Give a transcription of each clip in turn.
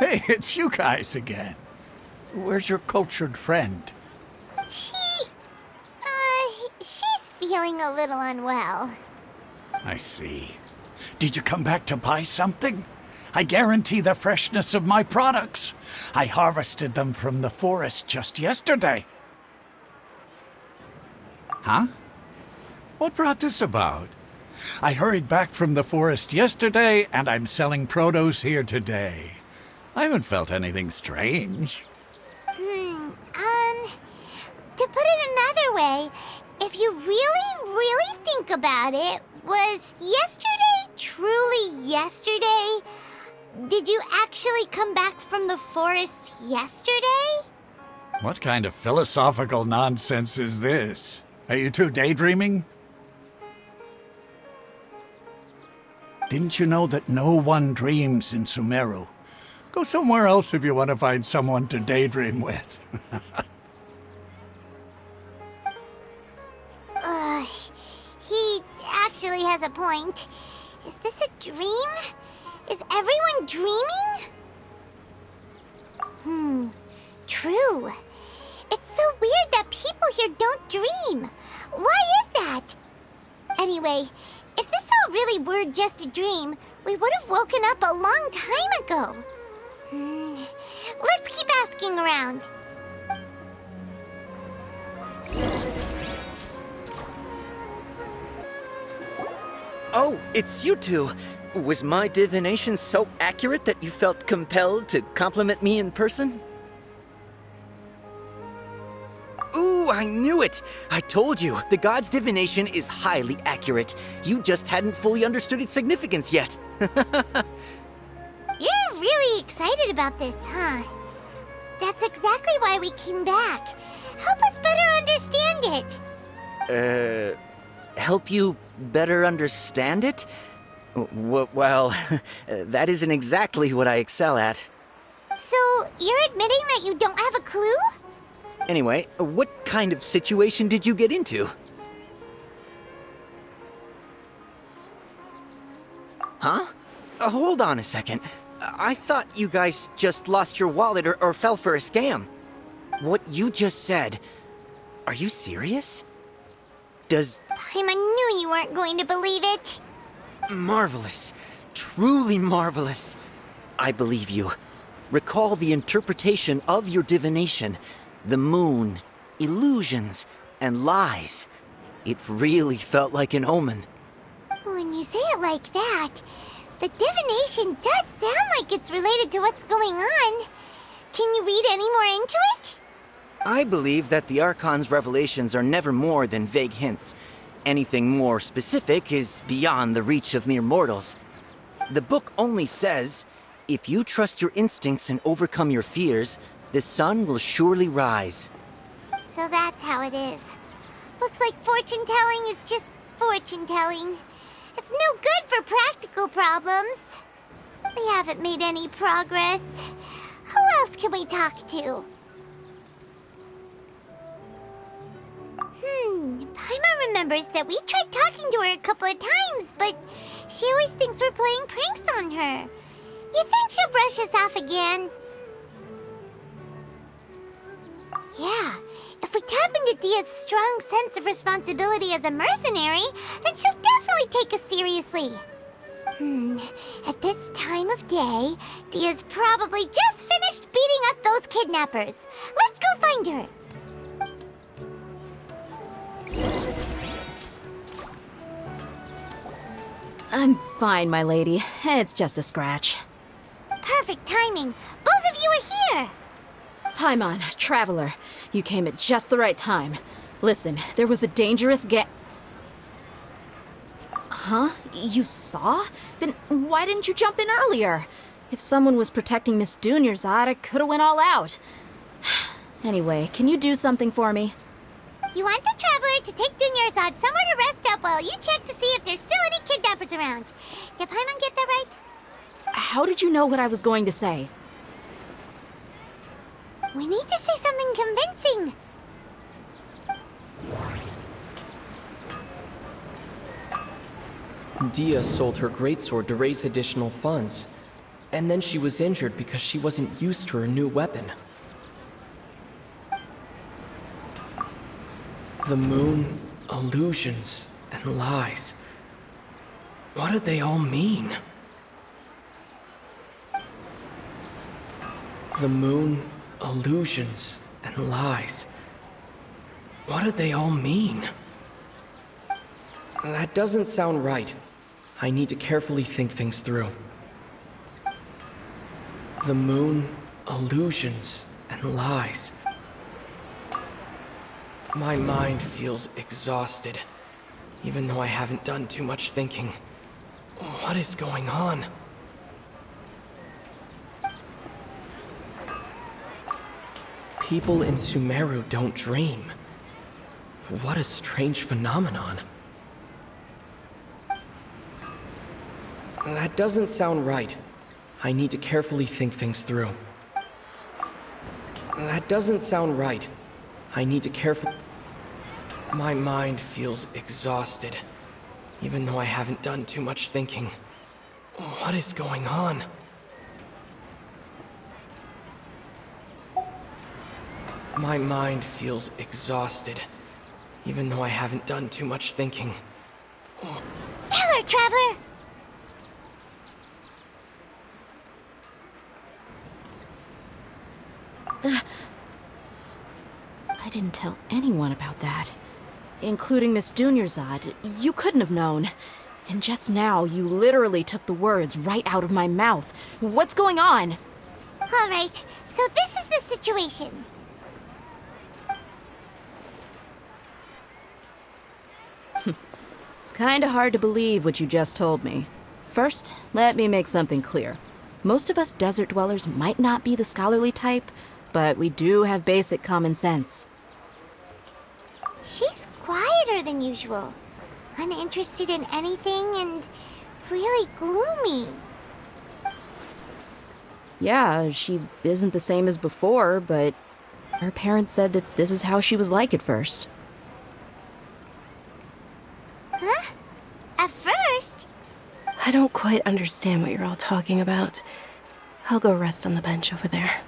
Hey, it's you guys again. Where's your cultured friend? She's feeling a little unwell. I see. Did you come back to buy something? I guarantee the freshness of my products. I harvested them from the forest just yesterday. Huh? What brought this about? I hurried back from the forest yesterday, and I'm selling produce here today. I haven't felt anything strange. To put it another way, if you really think about it, was yesterday truly yesterday? Did you actually come back from the forest yesterday? What kind of philosophical nonsense is this? Are you two daydreaming? Didn't you know that no one dreams in Sumeru? Go somewhere else if you want to find someone to daydream with. He actually has a point. Is this a dream? Is everyone dreaming? True. It's so weird that people here don't dream. Why is that? Anyway, if this all really were just a dream, we would have woken up a long time ago. Let's keep asking around. Oh, it's you two. Was my divination so accurate that you felt compelled to compliment me in person? Ooh, I knew it! I told you, the god's divination is highly accurate. You just hadn't fully understood its significance yet. You're really excited about this, huh? That's exactly why we came back. Help us better understand it. Help you better understand it? Well, that isn't exactly what I excel at. So, you're admitting that you don't have a clue? Anyway, what kind of situation did you get into? Huh? Hold on a second. I thought you guys just lost your wallet or fell for a scam. What you just said, are you serious? Paimon knew you weren't going to believe it. Marvelous. Truly marvelous. I believe you. Recall the interpretation of your divination. The moon, illusions, and lies. It really felt like an omen. When you say it like that, the divination does sound like it's related to what's going on. Can you read any more into it? I believe that the Archon's revelations are never more than vague hints. Anything more specific is beyond the reach of mere mortals. The book only says, if you trust your instincts and overcome your fears, the sun will surely rise. So that's how it is. Looks like fortune-telling is just fortune-telling. It's no good for practical problems. We haven't made any progress. Who else can we talk to? Paimon remembers that we tried talking to her a couple of times, but she always thinks we're playing pranks on her. You think she'll brush us off again? Yeah, if we tap into Dia's strong sense of responsibility as a mercenary, then she'll definitely take us seriously. At this time of day, Dia's probably just finished beating up those kidnappers. Let's go find her. I'm fine, my lady. It's just a scratch. Perfect timing. Both of you are here. Paimon, traveler, you came at just the right time. Listen, there was a dangerous Huh? You saw? Then why didn't you jump in earlier? If someone was protecting Miss Dunyarzad, I could've went all out. Anyway, can you do something for me? You want the traveler to take Dunyarzad somewhere to rest up while you check to see if there's still any kidnappers around. Did Paimon get that right? How did you know what I was going to say? We need to say something convincing. Dia sold her greatsword to raise additional funds. And then she was injured because she wasn't used to her new weapon. The moon, illusions, and lies. What do they all mean? The moon, illusions, and lies. What do they all mean? That doesn't sound right. I need to carefully think things through. The moon, illusions, and lies. My mind feels exhausted, even though I haven't done too much thinking. What is going on? People in Sumeru don't dream. What a strange phenomenon. That doesn't sound right. I need to carefully think things through. That doesn't sound right. I need to carefully... My mind feels exhausted, even though I haven't done too much thinking. What is going on? My mind feels exhausted, even though I haven't done too much thinking. Tell her, Traveler! I didn't tell anyone about that. Including Miss Dunyarzad. You couldn't have known. And just now, you literally took the words right out of my mouth. What's going on? Alright, so this is the situation. It's kinda hard to believe what you just told me. First, let me make something clear. Most of us desert dwellers might not be the scholarly type, but we do have basic common sense. She's quieter than usual, uninterested in anything, and really gloomy. Yeah, she isn't the same as before, but her parents said that this is how she was like at first. Huh? At first? I don't quite understand what you're all talking about. I'll go rest on the bench over there.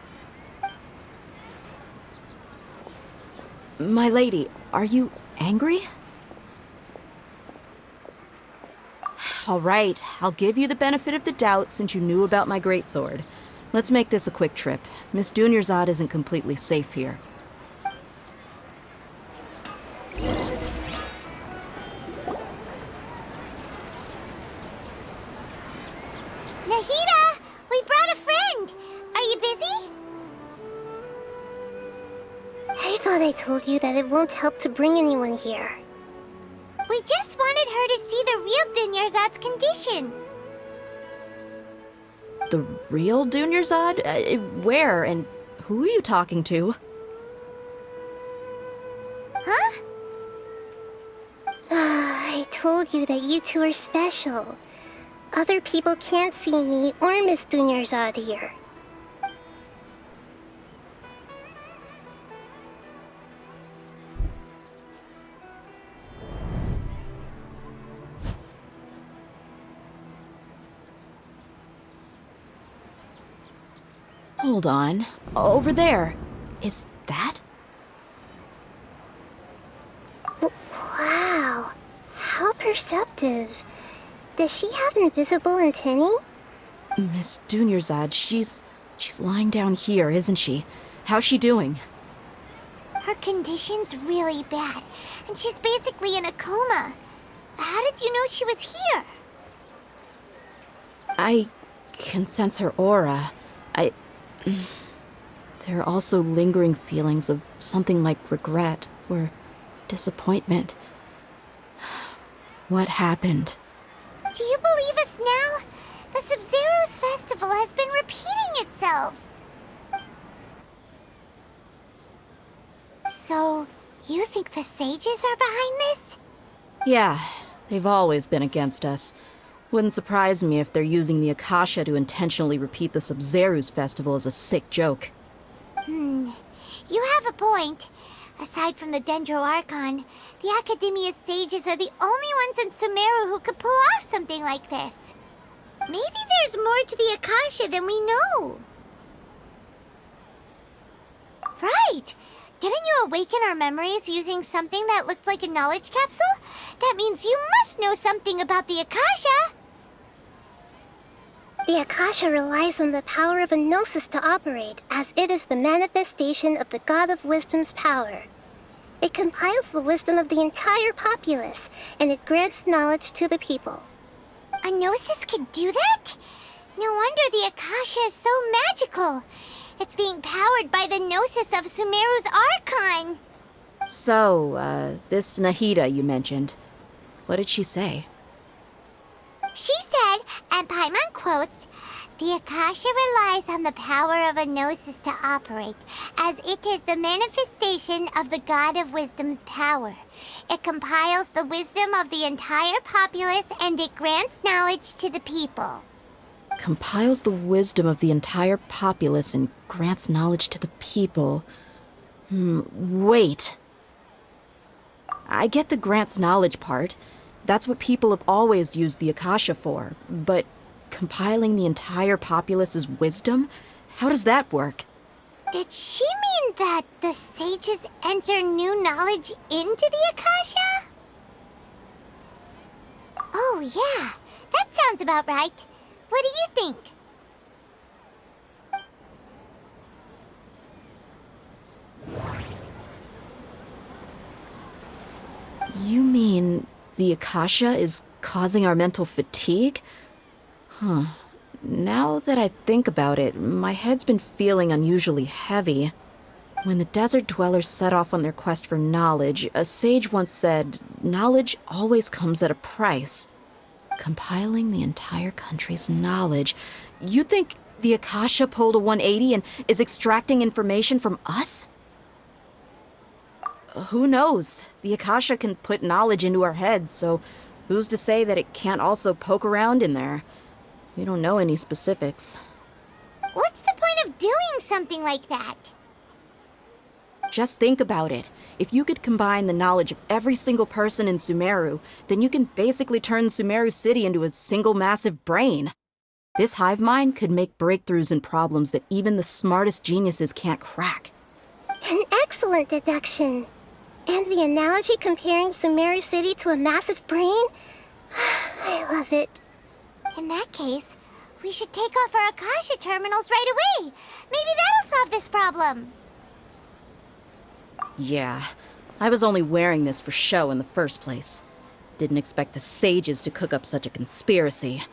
My lady, are you angry? All right, I'll give you the benefit of the doubt since you knew about my greatsword. Let's make this a quick trip. Miss Dunyarzad isn't completely safe here. Nahida! We brought a friend! Are you busy? I thought I told you that it won't help to bring anyone here. We just wanted her to see the real Dunyarzad's condition. The real Dunyarzad? Where and who are you talking to? Huh? I told you that you two are special. Other people can't see me or Miss Dunyarzad here. Hold on. Over there. Is that? Wow, how perceptive. Does she have invisible antennae? Miss Dunyarzad, she's lying down here, isn't she? How's she doing? Her condition's really bad, and she's basically in a coma. How did you know she was here? I can sense her aura. There are also lingering feelings of something like regret or disappointment. What happened? Do you believe us now? The Sub-Zero's festival has been repeating itself. So, you think the sages are behind this? Yeah, they've always been against us. Wouldn't surprise me if they're using the Akasha to intentionally repeat the Sub-Zero's festival as a sick joke. You have a point. Aside from the Dendro Archon, the Academia's sages are the only ones in Sumeru who could pull off something like this. Maybe there's more to the Akasha than we know. Right! Didn't you awaken our memories using something that looked like a knowledge capsule? That means you must know something about the Akasha! The Akasha relies on the power of a gnosis to operate, as it is the manifestation of the God of Wisdom's power. It compiles the wisdom of the entire populace, and it grants knowledge to the people. A gnosis could do that? No wonder the Akasha is so magical. It's being powered by the gnosis of Sumeru's Archon. So, this Nahida you mentioned, what did she say? She said, and Paimon quotes, "The Akasha relies on the power of a gnosis to operate, as it is the manifestation of the God of Wisdom's power. It compiles the wisdom of the entire populace and it grants knowledge to the people." Compiles the wisdom of the entire populace and grants knowledge to the people. Wait. I get the grants knowledge part. That's what people have always used the Akasha for. But compiling the entire populace's wisdom? How does that work? Did she mean that the sages enter new knowledge into the Akasha? Oh yeah, that sounds about right. What do you think? You mean the Akasha is causing our mental fatigue? Huh. Now that I think about it, my head's been feeling unusually heavy. When the desert dwellers set off on their quest for knowledge, a sage once said, "Knowledge always comes at a price." Compiling the entire country's knowledge. You think the Akasha pulled a 180 and is extracting information from us? Who knows? The Akasha can put knowledge into our heads, so who's to say that it can't also poke around in there? We don't know any specifics. What's the point of doing something like that? Just think about it. If you could combine the knowledge of every single person in Sumeru, then you can basically turn Sumeru City into a single massive brain. This hive mind could make breakthroughs in problems that even the smartest geniuses can't crack. An excellent deduction. And the analogy comparing Sumeru City to a massive brain? I love it. In that case, we should take off our Akasha terminals right away. Maybe that'll solve this problem. Yeah, I was only wearing this for show in the first place. Didn't expect the sages to cook up such a conspiracy.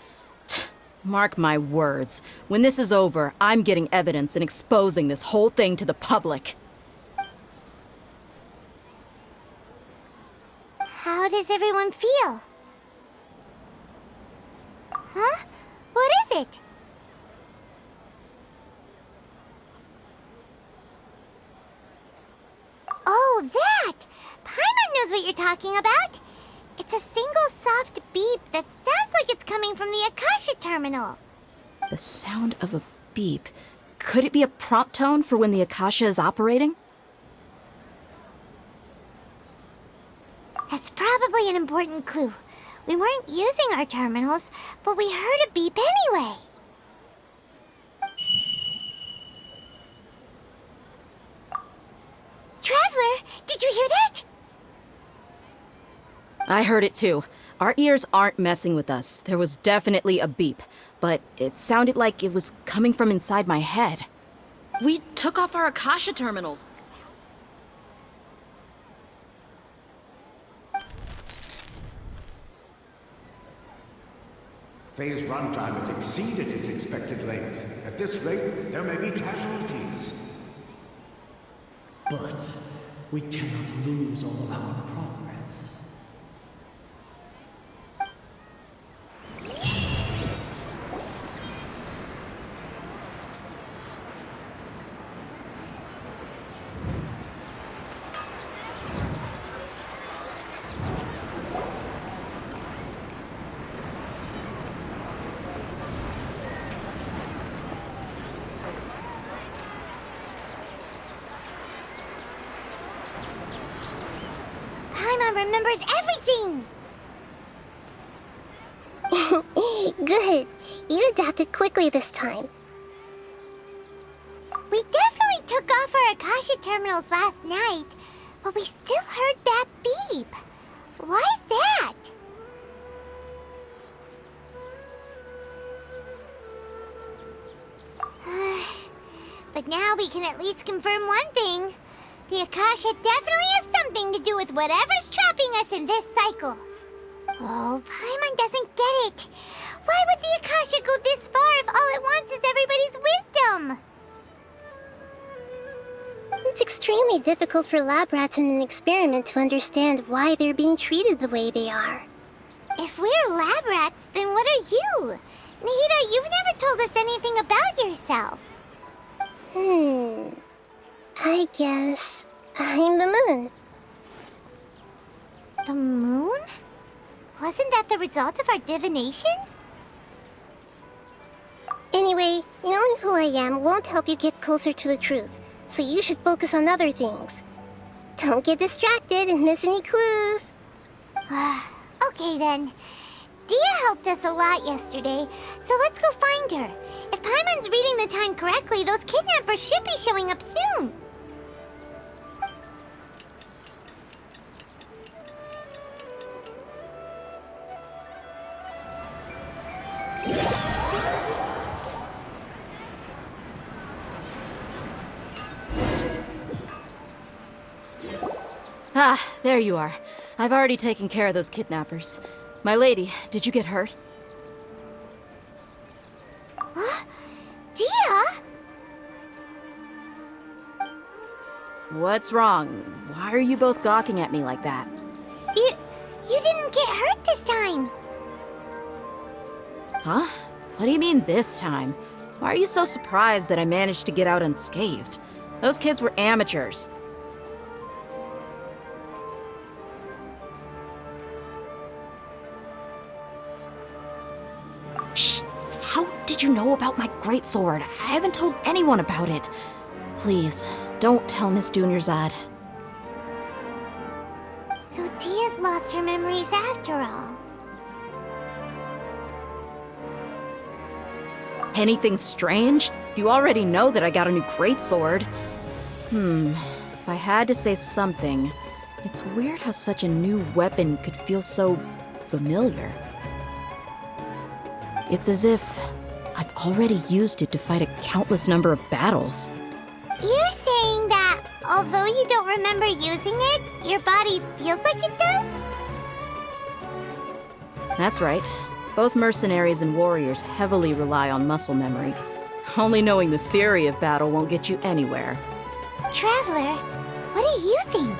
Mark my words, when this is over, I'm getting evidence and exposing this whole thing to the public. How does everyone feel? Huh? What is it? Oh, that! Paimon knows what you're talking about. It's a single soft beep that sounds like it's coming from the Akasha terminal. The sound of a beep. Could it be a prompt tone for when the Akasha is operating? That's probably an important clue. We weren't using our terminals, but we heard a beep anyway. Traveler, did you hear that? I heard it too. Our ears aren't messing with us. There was definitely a beep, but it sounded like it was coming from inside my head. We took off our Akasha terminals. Phase runtime has exceeded its expected length. At this rate, there may be casualties. But we cannot lose all of our progress. Paimon remembers everything! Good. good. You adapted quickly this time. We definitely took off our Akasha terminals last night, but we still heard that beep. Why is that? But now we can at least confirm one thing. The Akasha definitely has something to do with whatever's trapping us in this cycle. Oh, Paimon doesn't get it. Why would the Akasha go this far if all it wants is everybody's wisdom? It's extremely difficult for lab rats in an experiment to understand why they're being treated the way they are. If we're lab rats, then what are you? Nihida, you've never told us anything about yourself. I guess I'm the moon. The moon? Wasn't that the result of our divination? Anyway, knowing who I am won't help you get closer to the truth, so you should focus on other things. Don't get distracted and miss any clues. Okay then. Dia helped us a lot yesterday, so let's go find her. If Paimon's reading the time correctly, those kidnappers should be showing up soon. Ah, there you are. I've already taken care of those kidnappers. My lady, did you get hurt? Dia? What's wrong? Why are you both gawking at me like that? You didn't get hurt this time. Huh? What do you mean this time? Why are you so surprised that I managed to get out unscathed? Those kids were amateurs. Shh! How did you know about my greatsword? I haven't told anyone about it. Please, don't tell Miss Dunyarzad. So Dia's lost her memories after all. Anything strange? You already know that I got a new greatsword. If I had to say something, it's weird how such a new weapon could feel so familiar. It's as if I've already used it to fight a countless number of battles. You're saying that although you don't remember using it, your body feels like it does? That's right. Both mercenaries and warriors heavily rely on muscle memory. Only knowing the theory of battle won't get you anywhere. Traveler, what do you think?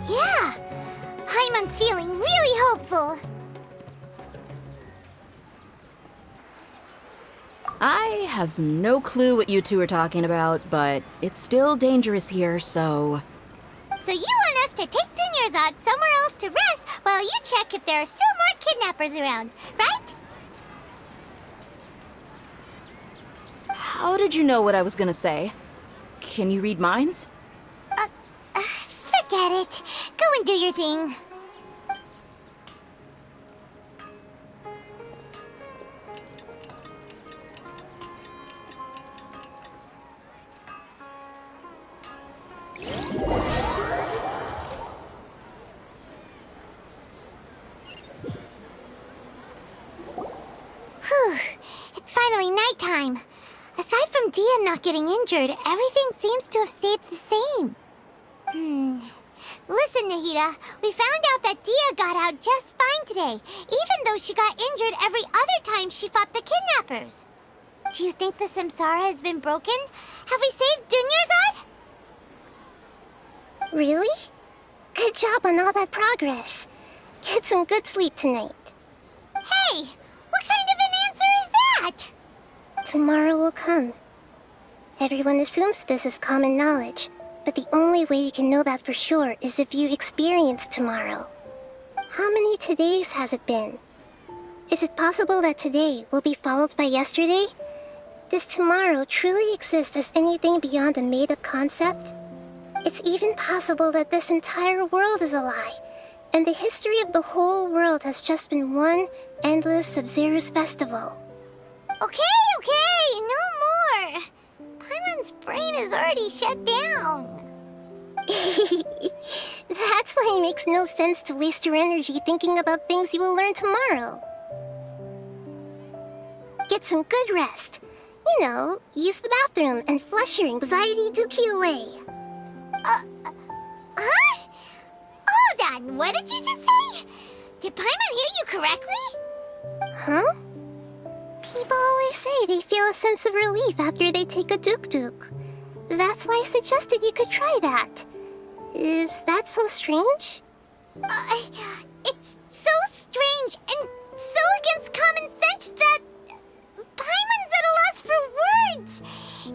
Yeah, Paimon's feeling really hopeful. I have no clue what you two are talking about, but it's still dangerous here, so... So you want us to take Dunyarzad somewhere else to rest while you check if there are still more kidnappers around, right? How did you know what I was gonna say? Can you read minds? Forget it. Go and do your thing. Whew. It's finally nighttime. Aside from Dia not getting injured, everything seems to have stayed the same. Listen, Nahida, we found out that Dia got out just fine today, even though she got injured every other time she fought the kidnappers. Do you think the Samsara has been broken? Have we saved Dunyarzad? Really? Good job on all that progress. Get some good sleep tonight. Hey, what kind of an answer is that? Tomorrow will come. Everyone assumes this is common knowledge, but the only way you can know that for sure is if you experience tomorrow. How many todays has it been? Is it possible that today will be followed by yesterday? Does tomorrow truly exist as anything beyond a made-up concept? It's even possible that this entire world is a lie, And the history of the whole world has just been one endless Sub-Zero's festival. Okay, no more. Paimon's brain is already shut down. That's why it makes no sense to waste your energy thinking about things you will learn tomorrow. Get some good rest. You know, use the bathroom and flush your anxiety dookie away. Huh? Hold on, what did you just say? Did Paimon hear you correctly? Huh? People always say they feel a sense of relief after they take a duk-duk. That's why I suggested you could try that. Is that so strange? It's so strange and so against common sense that Paimon's at a loss for words.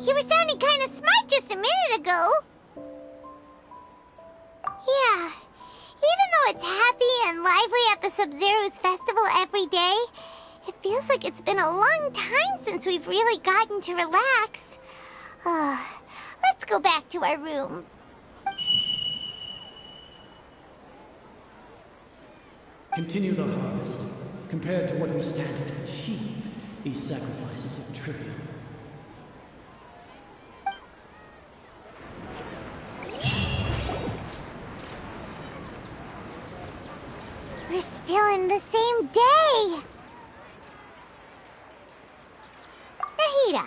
You were sounding kind of smart just a minute ago. Yeah, even though it's happy and lively at the Sub-Zero's festival every day, it feels like it's been a long time since we've really gotten to relax. Let's go back to our room. Continue the harvest. Compared to what we stand to achieve, these sacrifices are trivial. We're still in the same day. Nahida,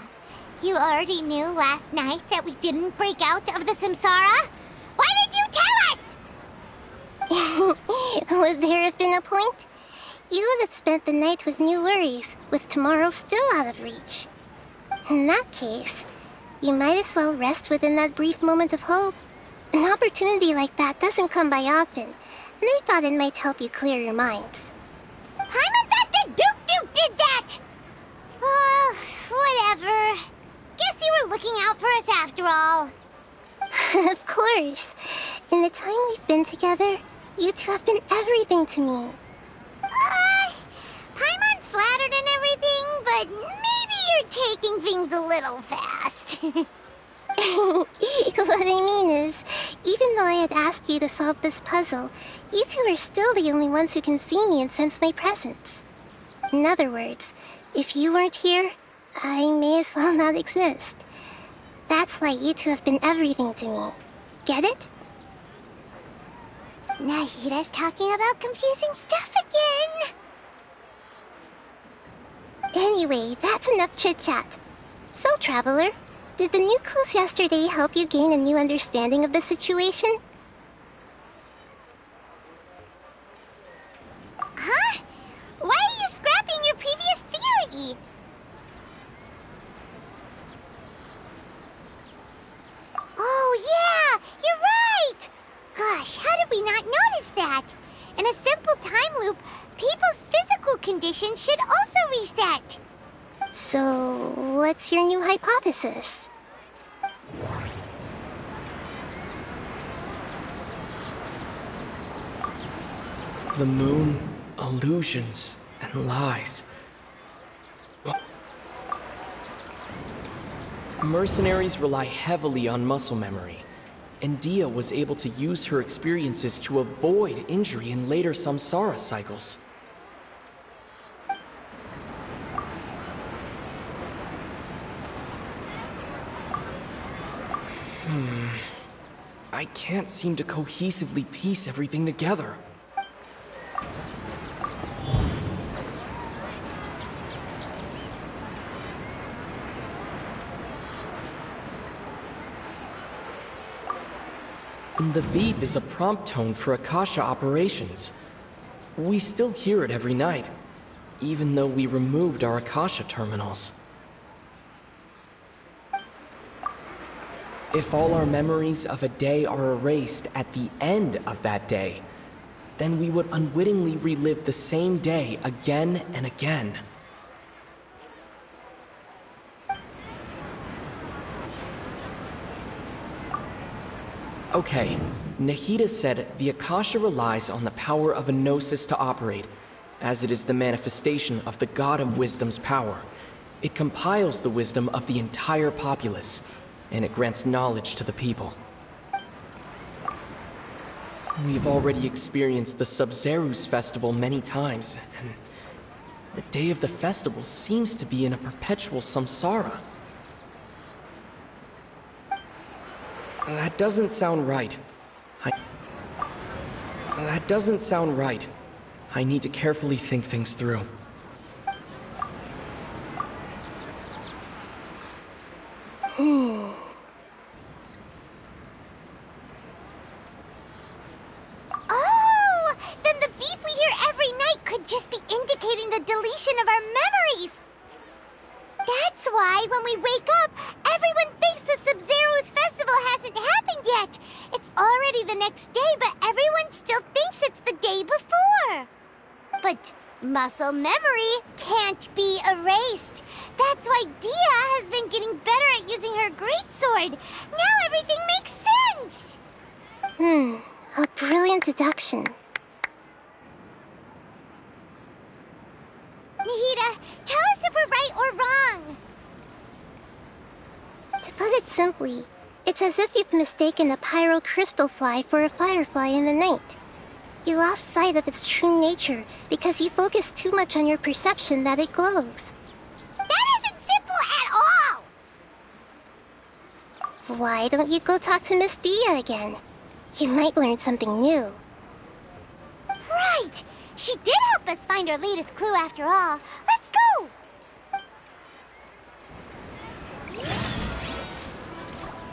you already knew last night that we didn't break out of the samsara? Why did you tell us? Would there have been a point? You would have spent the night with new worries, with tomorrow still out of reach. In that case, you might as well rest within that brief moment of hope. An opportunity like that doesn't come by often, and I thought it might help you clear your minds. Paimon thought the Duke did that! Whatever. Guess you were looking out for us after all. Of course. In the time we've been together, you two have been everything to me. Paimon's flattered and everything, but maybe you're taking things a little fast. What I mean is, even though I had asked you to solve this puzzle, you two are still the only ones who can see me and sense my presence. In other words, if you weren't here, I may as well not exist. That's why you two have been everything to me. Get it? Nahida's talking about confusing stuff again. Anyway, that's enough chit-chat. So, Traveler, did the new clues yesterday help you gain a new understanding of the situation? Huh? Why are you scrapping your previous theory? Oh yeah, you're right! Gosh, how did we not notice that? In a simple time loop, people's physical conditions should also reset. So, what's your new hypothesis? The moon, illusions, and lies. Mercenaries rely heavily on muscle memory, and Dia was able to use her experiences to avoid injury in later samsara cycles. I can't seem to cohesively piece everything together. The beep is a prompt tone for Akasha operations. We still hear it every night, even though we removed our Akasha terminals. If all our memories of a day are erased at the end of that day, then we would unwittingly relive the same day again and again. Okay, Nahida said the Akasha relies on the power of a gnosis to operate, as it is the manifestation of the God of Wisdom's power. It compiles the wisdom of the entire populace, and it grants knowledge to the people. We've already experienced the Sub-Zeru's festival many times, and the day of the festival seems to be in a perpetual samsara. That doesn't sound right. That doesn't sound right. I need to carefully think things through. Oh! Then the beep we hear every night could just be indicating the deletion of our memories! That's why when we wake up, everyone thinks the Sub-Zeru's festival hasn't happened yet! It's already the next day, but everyone still thinks it's the day before! But muscle memory can't be erased. That's why Dia has been getting better at using her greatsword. Now everything makes sense! A brilliant deduction. Nahida, tell us if we're right or wrong. To put it simply, it's as if you've mistaken a pyro crystal fly for a firefly in the night. You lost sight of its true nature because you focused too much on your perception that it glows. That isn't simple at all! Why don't you go talk to Miss Dia again? You might learn something new. Right! She did help us find our latest clue after all.